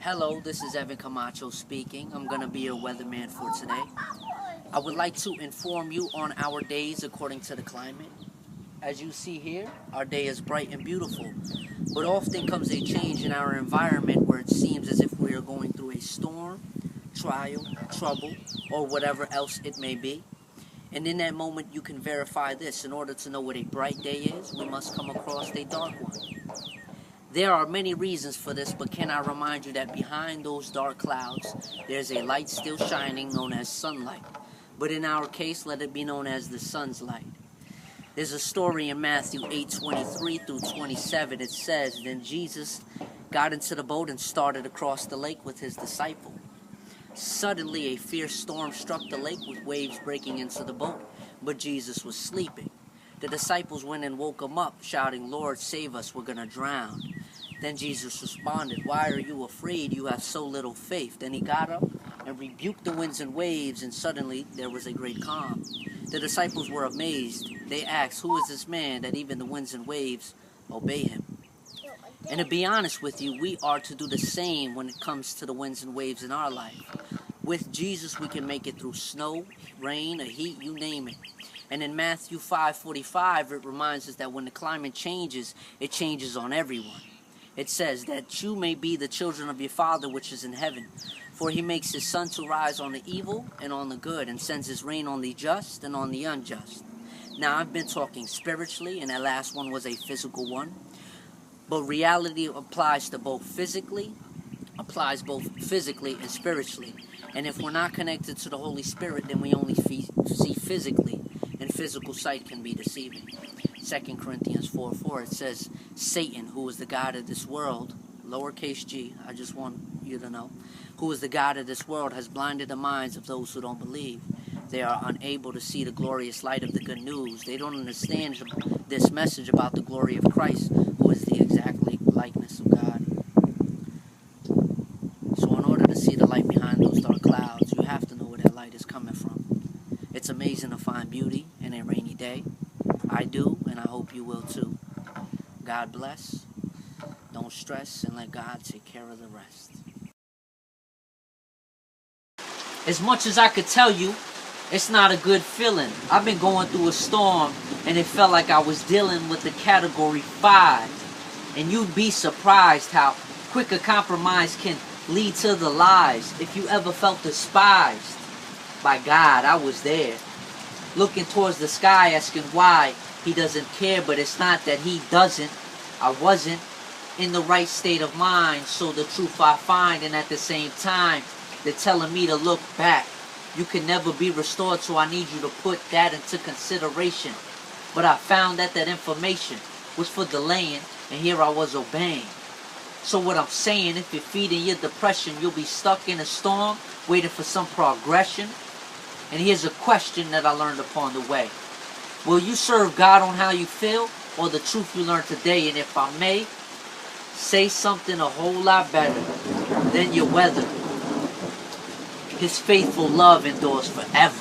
Hello, this is Evan Camacho speaking. I'm going to be your weatherman for today. I would like to inform you on our days according to the climate. As you see here, our day is bright and beautiful, but often comes a change in our environment where it seems as if we are going through a storm, trial, trouble, or whatever else it may be. And in that moment, you can verify this. In order to know what a bright day is, we must come across a dark one. There are many reasons for this, but can I remind you that behind those dark clouds, there's a light still shining known as sunlight. But in our case, let it be known as the sun's light. There's a story in Matthew 8:23 through 27. It says, Then Jesus got into the boat and started across the lake with his disciple. Suddenly, a fierce storm struck the lake with waves breaking into the boat, but Jesus was sleeping. The disciples went and woke him up, shouting, Lord, save us, we're going to drown. Then Jesus responded, Why are you afraid? You have so little faith. Then he got up and rebuked the winds and waves, and suddenly there was a great calm. The disciples were amazed. They asked, Who is this man that even the winds and waves obey him? And to be honest with you, we are to do the same when it comes to the winds and waves in our life. With Jesus, we can make it through snow, rain, or heat, you name it. And in Matthew 5:45, it reminds us that when the climate changes, it changes on everyone. It says that you may be the children of your Father which is in heaven. For he makes his sun to rise on the evil and on the good, and sends his rain on the just and on the unjust. Now, I've been talking spiritually, and that last one was a physical one. But reality applies both physically and spiritually. And if we're not connected to the Holy Spirit, then we only see physically, and physical sight can be deceiving. 2 Corinthians 4:4, it says, Satan, who is the god of this world, lowercase g, I just want you to know, who is the god of this world, has blinded the minds of those who don't believe. They are unable to see the glorious light of the good news. They don't understand this message about the glory of Christ, who is the exact likeness of God. So in order to see the light behind those dark clouds, you have to know where that light is coming from. It's amazing to find beauty in a rainy day. I do, and I hope you will too. God bless. Don't stress, and let God take care of the rest. As much as I could tell you, it's not a good feeling. I've been going through a storm, and it felt like I was dealing with the Category 5. And you'd be surprised how quick a compromise can lead to the lies. If you ever felt despised by God, I was there. Looking towards the sky, asking why he doesn't care, but it's not that he doesn't. I wasn't in the right state of mind, so the truth I find, and at the same time, they're telling me to look back. You can never be restored, so I need you to put that into consideration. But I found that information was for delaying, and here I was obeying. So what I'm saying, if you're feeding your depression, you'll be stuck in a storm, waiting for some progression. And here's a question that I learned upon the way. Will you serve God on how you feel, or the truth you learned today? And if I may, say something a whole lot better than your weather. His faithful love endures forever.